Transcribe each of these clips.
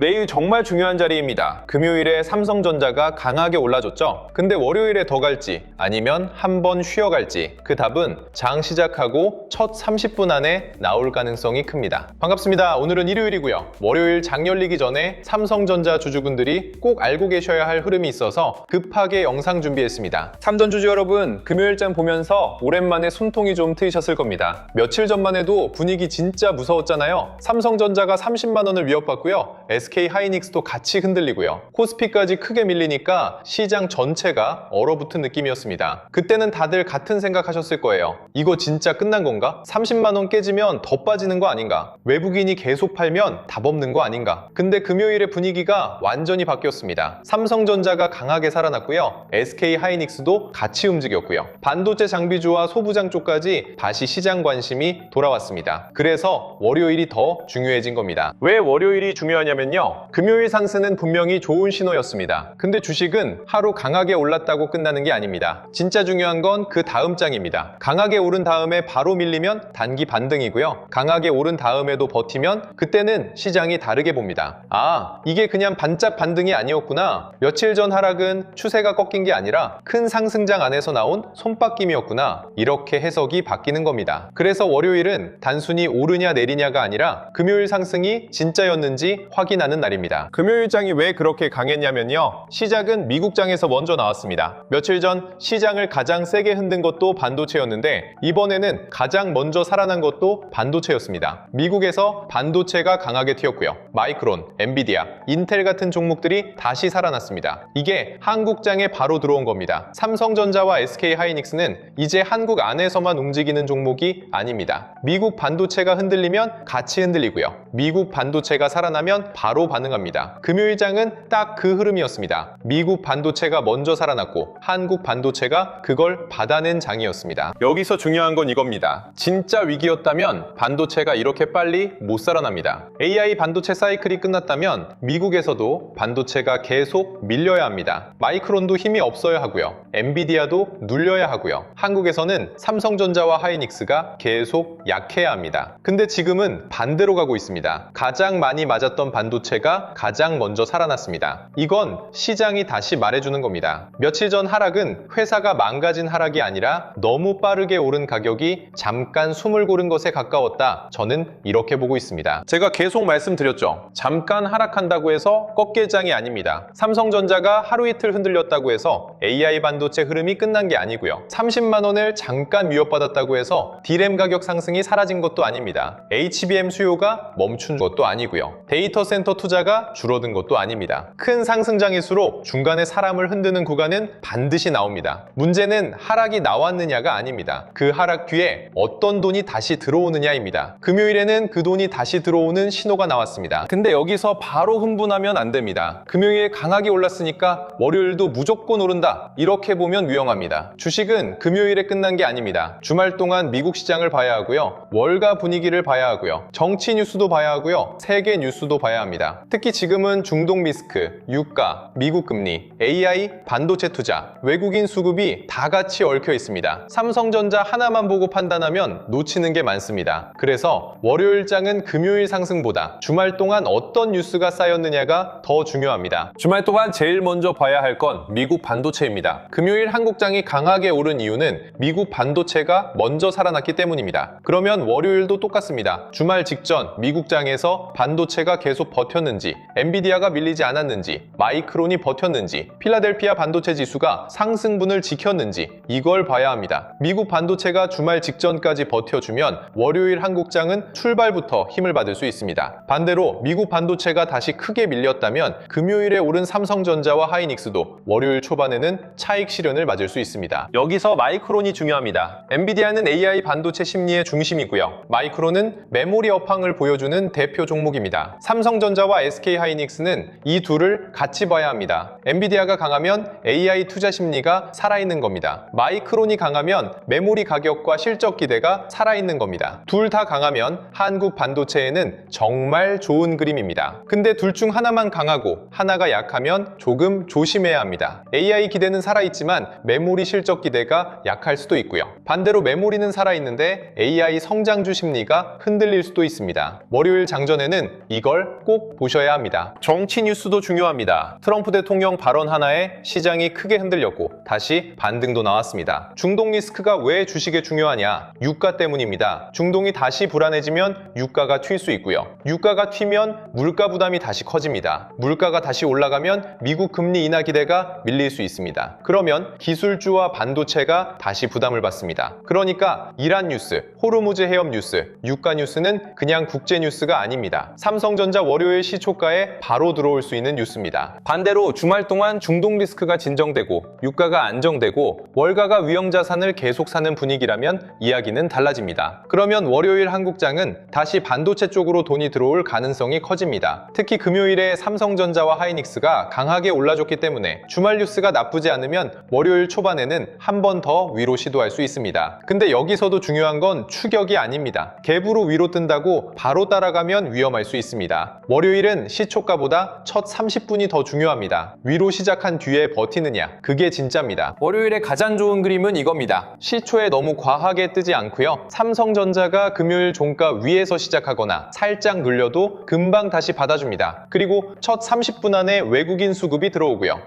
내일 정말 중요한 자리입니다. 금요일에 삼성전자가 강하게 올라줬죠? 근데 월요일에 더 갈지 아니면 한번 쉬어갈지 그 답은 장 시작하고 첫 30분 안에 나올 가능성이 큽니다. 반갑습니다. 오늘은 일요일이고요. 월요일 장 열리기 전에 삼성전자 주주분들이 꼭 알고 계셔야 할 흐름이 있어서 급하게 영상 준비했습니다. 삼전주주 여러분, 금요일장 보면서 오랜만에 숨통이 좀 트이셨을 겁니다. 며칠 전만 해도 분위기 진짜 무서웠잖아요. 삼성전자가 30만 원을 위협받고요. SK하이닉스도 같이 흔들리고요. 코스피까지 크게 밀리니까 시장 전체가 얼어붙은 느낌이었습니다. 그때는 다들 같은 생각하셨을 거예요. 이거 진짜 끝난 건가? 30만 원 깨지면 더 빠지는 거 아닌가? 외국인이 계속 팔면 답 없는 거 아닌가? 근데 금요일의 분위기가 완전히 바뀌었습니다. 삼성전자가 강하게 살아났고요. SK하이닉스도 같이 움직였고요. 반도체 장비주와 소부장 쪽까지 다시 시장 관심이 돌아왔습니다. 그래서 월요일이 더 중요해진 겁니다. 왜 월요일이 중요하냐면요. 금요일 상승은 분명히 좋은 신호였습니다. 근데 주식은 하루 강하게 올랐다고 끝나는 게 아닙니다. 진짜 중요한 건 그 다음 장입니다. 강하게 오른 다음에 바로 밀리면 단기 반등이고요. 강하게 오른 다음에도 버티면 그때는 시장이 다르게 봅니다. 아, 이게 그냥 반짝 반등이 아니었구나. 며칠 전 하락은 추세가 꺾인 게 아니라 큰 상승장 안에서 나온 손바뀜이었구나. 이렇게 해석이 바뀌는 겁니다. 그래서 월요일은 단순히 오르냐 내리냐가 아니라 금요일 상승이 진짜였는지 확인하는 날입니다. 금요일장이 왜 그렇게 강했냐면요. 시작은 미국장에서 먼저 나왔습니다. 며칠 전 시장을 가장 세게 흔든 것도 반도체였는데 이번에는 가장 먼저 살아난 것도 반도체였습니다. 미국에서 반도체가 강하게 튀었고요. 마이크론, 엔비디아, 인텔 같은 종목들이 다시 살아났습니다. 이게 한국장에 바로 들어온 겁니다. 삼성전자와 SK하이닉스는 이제 한국 안에서만 움직이는 종목이 아닙니다. 미국 반도체가 흔들리면 같이 흔들리고요. 미국 반도체가 살아나면 바로 반응합니다. 금요일장은 딱 그 흐름이었습니다. 미국 반도체가 먼저 살아났고 한국 반도체가 그걸 받아낸 장이었습니다. 여기서 중요한 건 이겁니다. 진짜 위기였다면 반도체가 이렇게 빨리 못 살아납니다. AI 반도체 사이클이 끝났다면 미국에서도 반도체가 계속 밀려야 합니다. 마이크론도 힘이 없어야 하고요. 엔비디아도 눌려야 하고요. 한국에서는 삼성전자와 하이닉스가 계속 약해야 합니다. 근데 지금은 반대로 가고 있습니다. 가장 많이 맞았던 반도체가 가장 먼저 살아났습니다. 이건 시장이 다시 말해주는 겁니다. 며칠 전 하락은 회사가 망가진 하락이 아니라 너무 빠르게 오른 가격이 잠깐 숨을 고른 것에 가까웠다. 저는 이렇게 보고 있습니다. 제가 계속 말씀드렸죠. 잠깐 하락한다고 해서 꺾일장이 아닙니다. 삼성전자가 하루 이틀 흔들렸다고 해서 AI 반도체 흐름이 끝난 게 아니고요. 30만 원을 잠깐 위협받았다고 해서 D램 가격 상승이 사라진 것도 아닙니다. HBM 수요가 멈춘 것도 아니고요. 데이터 센터 투자가 줄어든 것도 아닙니다. 큰 상승장일수록 중간에 사람을 흔드는 구간은 반드시 나옵니다. 문제는 하락이 나왔느냐가 아닙니다. 그 하락 뒤에 어떤 돈이 다시 들어오느냐입니다. 금요일에는 그 돈이 다시 들어오는 신호가 나왔습니다. 근데 여기서 바로 흥분하면 안 됩니다. 금요일에 강하게 올랐으니까 월요일도 무조건 오른다. 이렇게 보면 위험합니다. 주식은 금요일에 끝난 게 아닙니다. 주말 동안 미국 시장을 봐야 하고요. 월가 분위기를 봐야 하고요. 정치 뉴스도 봐야 하고요. 세계 뉴스도 봐야 합니다. 특히 지금은 중동 리스크, 유가, 미국 금리, AI, 반도체 투자, 외국인 수급이 다 같이 얽혀 있습니다. 삼성전자 하나만 보고 판단하면 놓치는 게 많습니다. 그래서 월요일장은 금요일 상승보다 주말 동안 어떤 뉴스가 쌓였느냐가 더 중요합니다. 주말 동안 제일 먼저 봐야 할 건 미국 반도체입니다. 금요일 한국장이 강하게 오른 이유는 미국 반도체가 먼저 살아났기 때문입니다. 그러면 월요일도 똑같습니다. 주말 직전 미국장에서 반도체가 계속 버텼는지, 엔비디아가 밀리지 않았는지, 마이크론이 버텼는지, 필라델피아 반도체 지수가 상승분을 지켰는지 이걸 봐야 합니다. 미국 반도체가 주말 직전까지 버텨주면 월요일 한국장은 출발부터 힘을 받을 수 있습니다. 반대로 미국 반도체가 다시 크게 밀렸다면 금요일에 오른 삼성전자와 하이닉스도 월요일 초반에는 차익 실현을 맞을 수 있습니다. 여기서 마이크론이 중요합니다. 엔비디아는 AI 반도체 심리의 중심이고요. 마이크론은 메모리 업황을 보여주는 대표 종목입니다. 삼성전자와 SK하이닉스는 이 둘을 같이 봐야 합니다. 엔비디아가 강하면 AI 투자 심리가 살아있는 겁니다. 마이크론이 강하면 메모리 가격과 실적 기대가 살아있는 겁니다. 둘 다 강하면 한국 반도체에는 정말 좋은 그림입니다. 근데 둘 중 하나만 강하고 하나가 약하면 조금 조심해야 합니다. AI 기대는 살아있지만 메모리 실적 기대가 약할 수도 있고요. 반대로 메모리는 살아있는데 AI 성장주 심리가 흔들릴 수도 있습니다. 월요일 장전에는 이걸 꼭 꼭 보셔야 합니다. 정치 뉴스도 중요합니다. 트럼프 대통령 발언 하나에 시장이 크게 흔들렸고 다시 반등도 나왔습니다. 중동 리스크가 왜 주식에 중요하냐? 유가 때문입니다. 중동이 다시 불안해지면 유가가 튈 수 있고요. 유가가 튀면 물가 부담이 다시 커집니다. 물가가 다시 올라가면 미국 금리 인하 기대가 밀릴 수 있습니다. 그러면 기술주와 반도체가 다시 부담을 받습니다. 그러니까 이란 뉴스, 호르무즈 해협 뉴스, 유가 뉴스는 그냥 국제 뉴스가 아닙니다. 삼성전자 월요일 시초가에 바로 들어올 수 있는 뉴스입니다. 반대로 주말 동안 중동 리스크가 진정되고 유가가 안정되고 월가가 위험 자산을 계속 사는 분위기라면 이야기는 달라집니다. 그러면 월요일 한국장은 다시 반도체 쪽으로 돈이 들어올 가능성이 커집니다. 특히 금요일에 삼성전자와 하이닉스가 강하게 올라줬기 때문에 주말 뉴스가 나쁘지 않으면 월요일 초반에는 한 번 더 위로 시도할 수 있습니다. 근데 여기서도 중요한 건 추격이 아닙니다. 갭으로 위로 뜬다고 바로 따라가면 위험할 수 있습니다. 월요일은 시초가보다 첫 30분이 더 중요합니다. 위로 시작한 뒤에 버티느냐, 그게 진짜입니다. 월요일에 가장 좋은 그림은 이겁니다. 시초에 너무 과하게 뜨지 않고요. 삼성전자가 금요일 종가 위에서 시작하거나 살짝 눌려도 금방 다시 받아줍니다. 그리고 첫 30분 안에 외국인 수급이 들어오고요.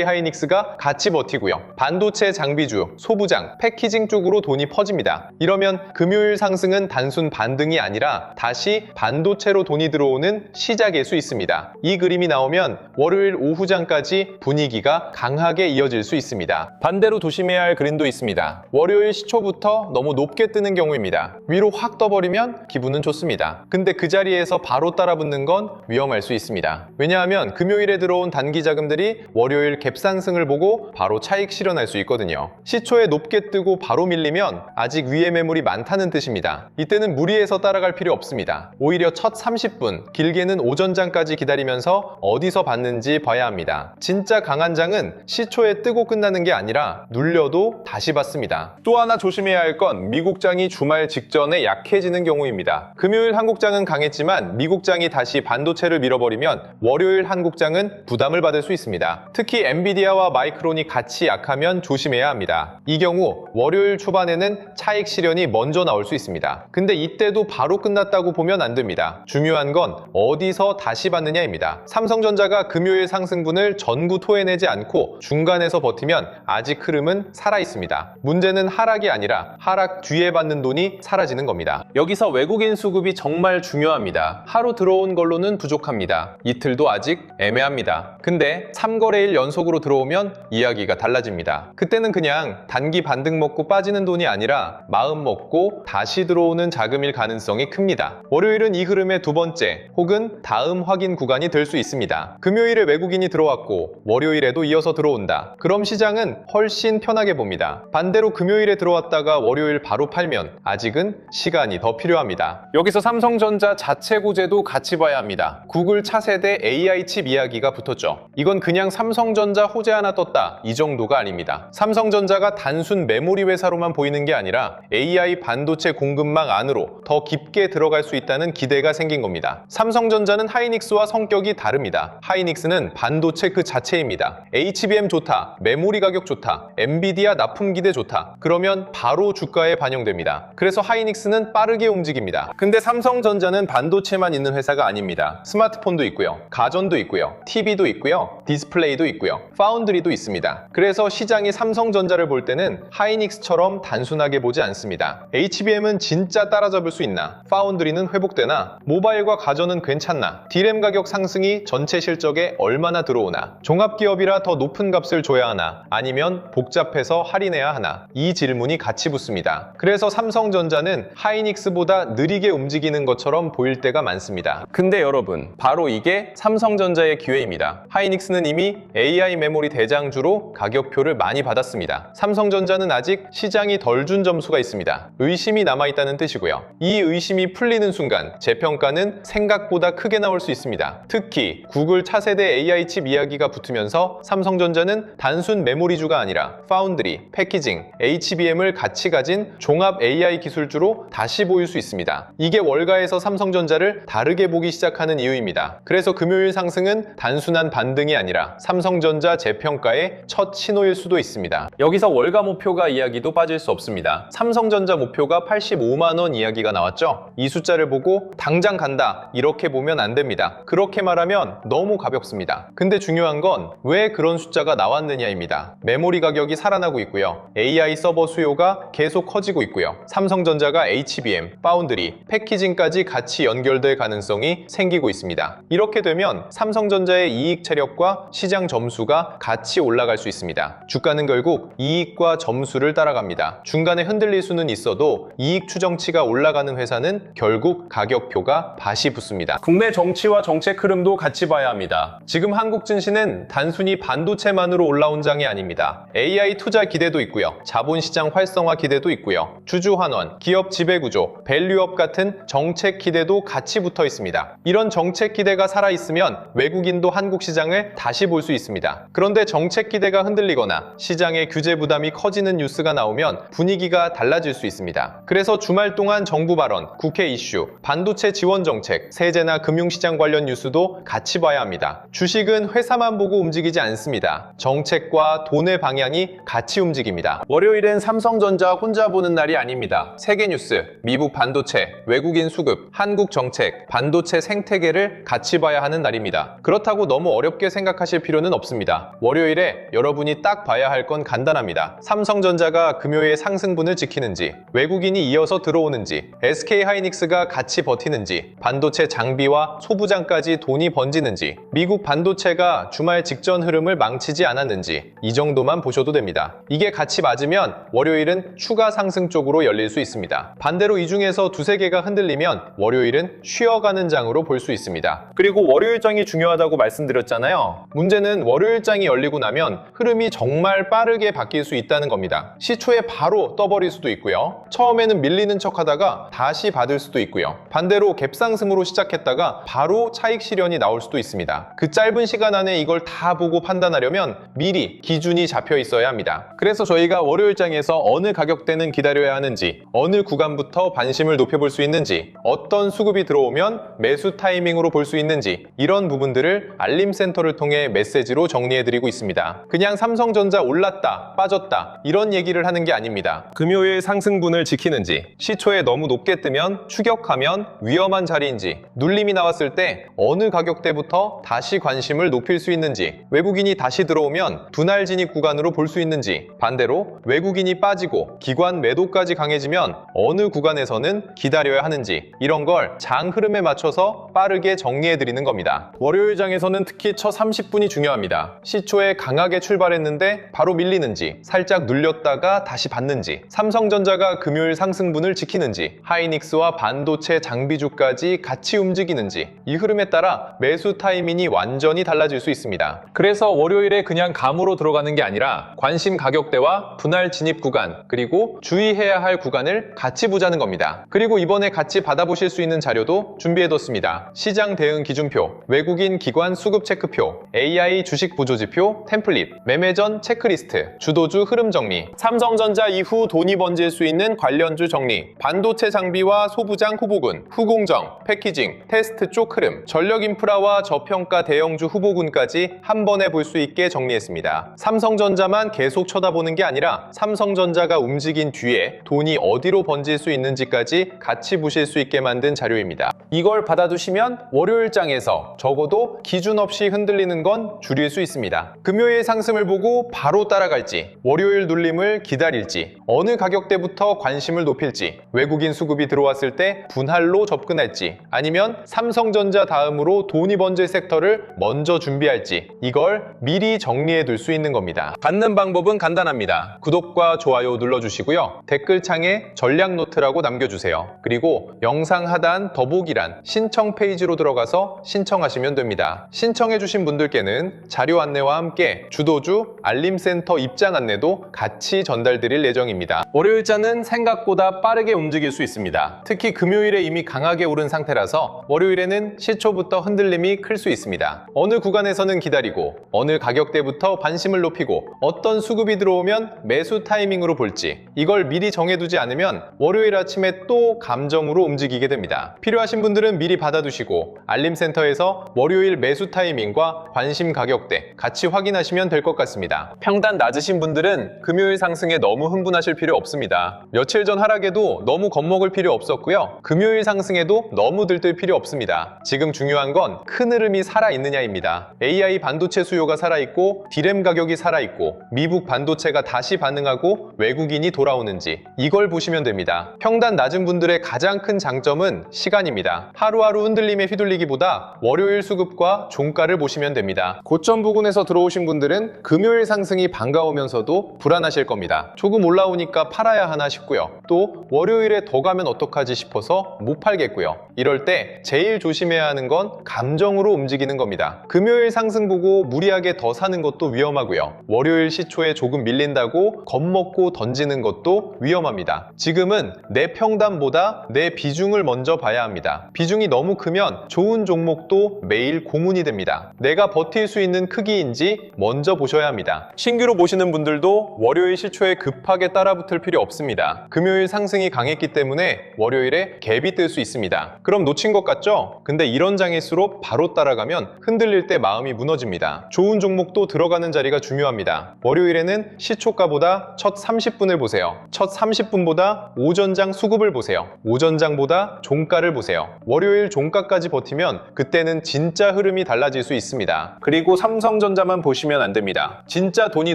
SK하이닉스가 같이 버티고요. 반도체 장비주, 소부장, 패키징 쪽으로 돈이 퍼집니다. 이러면 금요일 상승은 단순 반등이 아니라 다시 반도체로 돈이 들어오는 시작일 수 있습니다. 이 그림이 나오면 월요일 오후장까지 분위기가 강하게 이어질 수 있습니다. 반대로 조심해야 할 그림도 있습니다. 월요일 시초부터 너무 높게 뜨는 경우입니다. 위로 확 떠버리면 기분은 좋습니다. 근데 그 자리에서 바로 따라붙는 건 위험할 수 있습니다. 왜냐하면 금요일에 들어온 단기 자금들이 월요일 갭상승을 보고 바로 차익 실현할 수 있거든요. 시초에 높게 뜨고 바로 밀리면 아직 위에 매물이 많다는 뜻입니다. 이때는 무리해서 따라갈 필요 없습니다. 오히려 첫 30분, 길게는 오전장까지 기다리면서 어디서 받는지 봐야 합니다. 진짜 강한 장은 시초에 뜨고 끝나는 게 아니라 눌려도 다시 받습니다. 또 하나 조심해야 할 건 미국장이 주말 직전에 약해지는 경우입니다. 금요일 한국장은 강했지만 미국장이 다시 반도체를 밀어버리면 월요일 한국장은 부담을 받을 수 있습니다. 특히 엔비디아와 마이크론이 같이 약하면 조심해야 합니다. 이 경우 월요일 초반에는 차익 실현이 먼저 나올 수 있습니다. 근데 이때도 바로 끝났다고 보면 안 됩니다. 중요한 건 어디서 다시 받느냐입니다. 삼성전자가 금요일 상승분을 전부 토해내지 않고 중간에서 버티면 아직 흐름은 살아있습니다. 문제는 하락이 아니라 하락 뒤에 받는 돈이 사라지는 겁니다. 여기서 외국인 수급이 정말 중요합니다. 하루 들어온 걸로는 부족합니다. 이틀도 아직 애매합니다. 근데 3거래일 연속으로 들어오면 이야기가 달라집니다. 그때는 그냥 단기 반등 먹고 빠지는 돈이 아니라 마음 먹고 다시 들어오는 자금일 가능성이 큽니다. 월요일은 이 흐름의 두 번째 혹은 다음 확인 구간이 될 수 있습니다. 금요일에 외국인이 들어왔고 월요일에도 이어서 들어온다. 그럼 시장은 훨씬 편하게 봅니다. 반대로 금요일에 들어왔다가 월요일 바로 팔면 아직은 시간이 더 필요합니다. 여기서 삼성전자 자체 구제도 같이 봐야 합니다. 구글 차세대 AI 칩 이야기가 붙었죠. 이건 그냥 삼성전자 호재 하나 떴다 이 정도가 아닙니다. 삼성전자가 단순 메모리 회사로만 보이는 게 아니라 AI 반도체 공급망 안으로 더 깊게 들어갈 수 있다는 기대가 생긴 겁니다. 삼성전자는 하이닉스와 성격이 다릅니다. 하이닉스는 반도체 그 자체입니다. HBM 좋다, 메모리 가격 좋다, 엔비디아 납품 기대 좋다. 그러면 바로 주가에 반영됩니다. 그래서 하이닉스는 빠르게 움직입니다. 근데 삼성전자는 반도체만 있는 회사가 아닙니다. 스마트폰도 있고요, 가전도 있고요, TV도 있고요, 디스플레이도 있고요, 파운드리도 있습니다. 그래서 시장이 삼성전자를 볼 때는 하이닉스처럼 단순하게 보지 않습니다. HBM은 진짜 따라잡을 수 있나? 파운드리는 회복되나? 모바일과 가전은 괜찮나? D램 가격 상승이 전체 실적에 얼마나 들어오나? 종합기업이라 더 높은 값을 줘야 하나? 아니면 복잡해서 할인해야 하나? 이 질문이 같이 붙습니다. 그래서 삼성전자는 하이닉스보다 느리게 움직이는 것처럼 보일 때가 많습니다. 근데 여러분, 바로 이게 삼성전자의 기회입니다. 하이닉스는 이미 AI 메모리 대장주로 가격표를 많이 받았습니다. 삼성전자는 아직 시장이 덜 준 점수가 있습니다. 의심이 남아있다는 뜻이고요. 이 의심이 풀리는 순간 재평가는 생각보다 크게 나올 수 있습니다. 특히 구글 차세대 AI 칩 이야기가 붙으면서 삼성전자는 단순 메모리주가 아니라 파운드리, 패키징, HBM을 같이 가진 종합 AI 기술주로 다시 보일 수 있습니다. 이게 월가에서 삼성전자를 다르게 보기 시작하는 이유입니다. 그래서 금요일 상승은 단순한 반등이 아니라 아니라 삼성전자 재평가의 첫 신호일 수도 있습니다. 여기서 월가 목표가 이야기도 빠질 수 없습니다. 삼성전자 목표가 85만 원 이야기가 나왔죠? 이 숫자를 보고 당장 간다 이렇게 보면 안 됩니다. 그렇게 말하면 너무 가볍습니다. 근데 중요한 건 왜 그런 숫자가 나왔느냐입니다. 메모리 가격이 살아나고 있고요. AI 서버 수요가 계속 커지고 있고요. 삼성전자가 HBM, 파운드리, 패키징까지 같이 연결될 가능성이 생기고 있습니다. 이렇게 되면 삼성전자의 이익 체력과 시장 점수가 같이 올라갈 수 있습니다. 주가는 결국 이익과 점수를 따라갑니다. 중간에 흔들릴 수는 있어도 이익 추정치가 올라가는 회사는 결국 가격표가 밭이 붙습니다. 국내 정치와 정책 흐름도 같이 봐야 합니다. 지금 한국 증시는 단순히 반도체만으로 올라온 장이 아닙니다. AI 투자 기대도 있고요. 자본시장 활성화 기대도 있고요. 주주 환원, 기업 지배구조, 밸류업 같은 정책 기대도 같이 붙어 있습니다. 이런 정책 기대가 살아있으면 외국인도 한국 시장을 다시 볼 수 있습니다. 그런데 정책 기대가 흔들리거나 시장의 규제 부담이 커지는 뉴스가 나오면 분위기가 달라질 수 있습니다. 그래서 주말 동안 정부 발언, 국회 이슈, 반도체 지원 정책, 세제나 금융시장 관련 뉴스도 같이 봐야 합니다. 주식은 회사만 보고 움직이지 않습니다. 정책과 돈의 방향이 같이 움직입니다. 월요일엔 삼성전자 혼자 보는 날이 아닙니다. 세계 뉴스, 미국 반도체, 외국인 수급, 한국 정책, 반도체 생태계를 같이 봐야 하는 날입니다. 그렇다고 너무 어렵게 생각하실 필요는 없습니다. 월요일에 여러분이 딱 봐야 할 건 간단합니다. 삼성전자가 금요일 상승분을 지키는지, 외국인이 이어서 들어오는지, SK하이닉스가 같이 버티는지, 반도체 장비와 소부장까지 돈이 번지는지, 미국 반도체가 주말 직전 흐름을 망치지 않았는지 이 정도만 보셔도 됩니다. 이게 같이 맞으면 월요일은 추가 상승 쪽으로 열릴 수 있습니다. 반대로 이 중에서 두세 개가 흔들리면 월요일은 쉬어가는 장으로 볼 수 있습니다. 그리고 월요일장이 중요하다고 말씀드렸잖아요. 문제는 월요일장이 열리고 나면 흐름이 정말 빠르게 바뀔 수 있다는 겁니다. 시초에 바로 떠버릴 수도 있고요. 처음에는 밀리는 척 하다가 다시 받을 수도 있고요. 반대로 갭상승으로 시작했다가 바로 차익 실현이 나올 수도 있습니다. 그 짧은 시간 안에 이걸 다 보고 판단하려면 미리 기준이 잡혀 있어야 합니다. 그래서 저희가 월요일장에서 어느 가격대는 기다려야 하는지, 어느 구간부터 관심을 높여볼 수 있는지, 어떤 수급이 들어오면 매수 타이밍으로 볼 수 있는지 이런 부분들을 알림센터를 통해 메시지로 정리해드리고 있습니다. 그냥 삼성전자 올랐다, 빠졌다 이런 얘기를 하는 게 아닙니다. 금요일 상승분을 지키는지, 시초에 너무 높게 뜨면 추격하면 위험한 자리인지, 눌림이 나왔을 때 어느 가격대부터 다시 관심을 높일 수 있는지, 외국인이 다시 들어오면 분할 진입 구간으로 볼 수 있는지, 반대로 외국인이 빠지고 기관 매도까지 강해지면 어느 구간에서는 기다려야 하는지 이런 걸 장 흐름에 맞춰서 빠르게 정리해드리는 겁니다. 월요일장에서는 특히 첫 30분이 중요합니다. 시초에 강하게 출발했는데 바로 밀리는지, 살짝 눌렸다가 다시 받는지, 삼성전자가 금요일 상승분을 지키는지, 하이닉스와 반도체 장비주까지 같이 움직이는지 이 흐름에 따라 매수 타이밍이 완전히 달라질 수 있습니다. 그래서 월요일에 그냥 감으로 들어가는 게 아니라 관심 가격대와 분할 진입 구간, 그리고 주의해야 할 구간을 같이 보자는 겁니다. 그리고 이번에 같이 받아보실 수 있는 자료도 준비해뒀습니다. 시장 대응 기준표, 외국인 기관 수급 체크표, AI 주식 보조지표, 템플릿, 매매 전 체크리스트, 주도주 흐름 정리, 삼성전자 이후 돈이 번질 수 있는 관련주 정리, 반도체 장비와 소부장 후보군, 후공정, 패키징, 테스트 쪽 흐름, 전력 인프라와 저평가 대형주 후보군까지 한 번에 볼 수 있게 정리했습니다. 삼성전자만 계속 쳐다보는 게 아니라 삼성전자가 움직인 뒤에 돈이 어디로 번질 수 있는지까지 같이 보실 수 있게 만든 자료입니다. 이걸 받아두시면 월요일장에서 적어도 기준 없이 흔들리는 건 줄일 수 있습니다. 금요일 상승을 보고 바로 따라갈지, 월요일 눌림을 기다릴지, 어느 가격대부터 관심을 높일지, 외국인 수급이 들어왔을 때 분할로 접근할지, 아니면 삼성전자 다음으로 돈이 번질 섹터를 먼저 준비할지 이걸 미리 정리해 둘 수 있는 겁니다. 받는 방법은 간단합니다. 구독과 좋아요 눌러주시고요. 댓글창에 전략 노트라고 남겨주세요. 그리고 영상 하단 더보기란 신청 페이지로 들어가서 신청하시면 됩니다. 신청해주신 분들께는 자료 안내와 함께 주도주 알림센터 입장 안내도 같이 전달드릴 예정입니다. 월요일자는 생각보다 빠르게 움직일 수 있습니다. 특히 금요일에 이미 강하게 오른 상태라서 월요일에는 시초부터 흔들림이 클 수 있습니다. 어느 구간에서는 기다리고, 어느 가격대부터 관심을 높이고, 어떤 수급이 들어오면 매수 타이밍으로 볼지 이걸 미리 정해두지 않으면 월요일 아침에 또 감정으로 움직이게 됩니다. 필요하신 분들은 미리 받아두시고 알림센터에서 월요일 매수 타이밍과 관심 가격대 같이 확인하시면 될 것 같습니다. 평단 낮으신 분들은 금요일 상승에 너무 흥분하실 필요 없습니다. 며칠 전 하락에도 너무 겁먹을 필요 없었고요. 금요일 상승에도 너무 들뜰 필요 없습니다. 지금 중요한 건 큰 흐름이 살아있느냐입니다. AI 반도체 수요가 살아있고 디램 가격이 살아있고 미국 반도체가 다시 반응하고 외국인이 돌아오는지 이걸 보시면 됩니다. 평단 낮은 분들의 가장 큰 장점은 시간입니다. 하루하루 흔들림에 휘둘리기보다 월요일 수급과 종가를 보시면 됩니다. 고점 부근에서 들어오신 분들은 금요일 상승이 반가우면서도 불안하실 겁니다. 조금 올라오니까 팔아야 하나 싶고요. 또 월요일에 더 가면 어떡하지 싶어서 못 팔겠고요. 이럴 때 제일 조심해야 하는 건 감정으로 움직이는 겁니다. 금요일 상승 보고 무리하게 더 사는 것도 위험하고요. 월요일 시초에 조금 밀린다고 겁먹고 던지는 것도 위험합니다. 지금은 내 평단보다 내 비중을 먼저 봐야 합니다. 비중이 너무 크면 좋은 종목도 매일 고문이 됩니다. 내가 버틸 수 있는 크기인지 먼저 보셔야 합니다. 신규로 보시는 분들도 월요일 시초에 급하게 따라붙을 필요 없습니다. 금요일 상승이 강했기 때문에 월요일에 갭이 뜰 수 있습니다. 그럼 놓친 것 같죠? 근데 이런 장일수록 바로 따라가면 흔들릴 때 마음이 무너집니다. 좋은 종목도 들어가는 자리가 중요합니다. 월요일에는 시초가보다 첫 30분을 보세요. 첫 30분보다 오전장 수급을 보세요. 오전장보다 종가를 보세요. 월요일 종가까지 버티면 그때는 진짜 흐름이 달라질 수 있습니다. 그리고 삼성전자만 보시면 안 됩니다. 진짜 돈이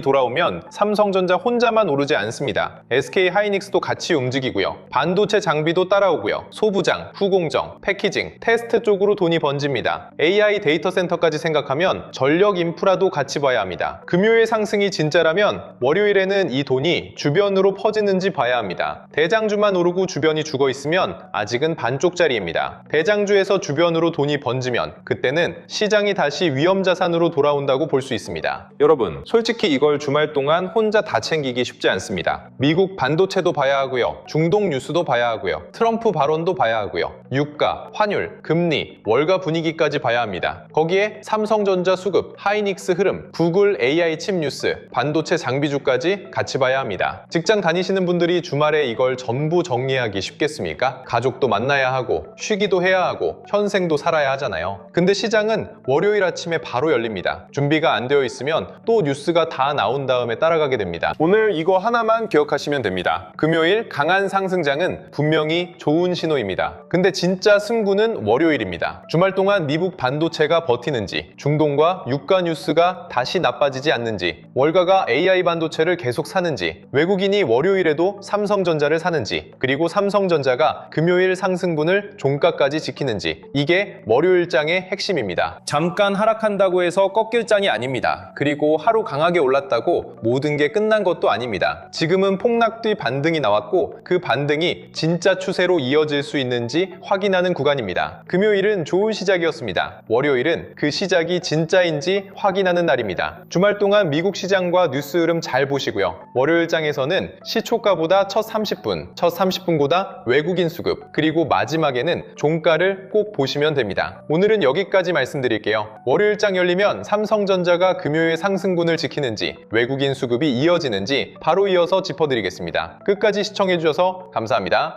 돌아오면 삼성전자 혼자만 오르지 않습니다. SK하이닉스도 같이 움직이고요. 반도체 장비도 따라오고요. 소부장, 후공정, 패키징, 테스트 쪽으로 돈이 번집니다. AI 데이터 센터까지 생각하면 전력 인프라도 같이 봐야 합니다. 금요일 상승이 진짜라면 월요일에는 이 돈이 주변으로 퍼지는지 봐야 합니다. 대장주만 오르고 주변이 죽어 있으면 아직은 반쪽짜리입니다. 대장주에서 주변으로 돈이 번지면 그때는 시장이 다시 위험자산으로 돌아온다고 볼 수 있습니다. 여러분, 솔직히 이걸 주말 동안 혼자 다 챙기기 쉽지 않습니다. 미국 반도체도 봐야 하고요. 중동 뉴스도 봐야 하고요. 트럼프 발언도 봐야 하고요. 유가, 환율, 금리, 월가 분위기까지 봐야 합니다. 거기에 삼성전자 수급, 하이닉스 흐름, 구글 AI 칩 뉴스, 반도체 장비주까지 같이 봐야 합니다. 직장 다니시는 분들이 주말에 이걸 전부 정리하기 쉽겠습니까? 가족도 만나야 하고 쉬기도 해야 하고 현생도 살아야 하잖아요. 근데 시장은 월요일 아침에 바로 열립니다. 준비가 안 되어 있으면 또 뉴스가 다 나온 다음에 따라가게 됩니다. 오늘 이거 하나만 기억하시면 됩니다. 금요일 강한 상승장은 분명히 좋은 신호입니다. 근데 진짜 승부는 월요일입니다. 주말 동안 미국 반도체가 버티는지, 중동과 유가 뉴스가 다시 나빠지지 않는지, 월가가 AI 반도체를 계속 사는지, 외국인이 월요일에도 삼성전자를 사는지, 그리고 삼성전자가 금요일 상승분을 종가까지 지키는지, 이게 월요일장의 핵심입니다. 잠깐 하락한다고 해서 꺾일 장이 아닙니다. 그리고 하루 강하게 올랐다고 모든 게 끝난 것도 아닙니다. 지금은 폭락 뒤 반등이 나왔고 그 반등이 진짜 추세로 이어질 수 있는지 확인하는 구간입니다. 금요일은 좋은 시작이었습니다. 월요일은 그 시작이 진짜인지 확인하는 날입니다. 주말 동안 미국 시장과 뉴스 흐름 잘 보시고요. 월요일장에서는 시초가보다 첫 30분보다 외국인 수급, 그리고 마지막에는 종가를 꼭 보시면 됩니다. 오늘은 여기까지 말씀드릴게요. 월요일장 열리면 삼성전자가 금요일 상승분을 지키는지, 외국인 수급이 이어지는지 바로 이어서 짚어드리겠습니다. 끝까지 시청해주셔서 감사합니다.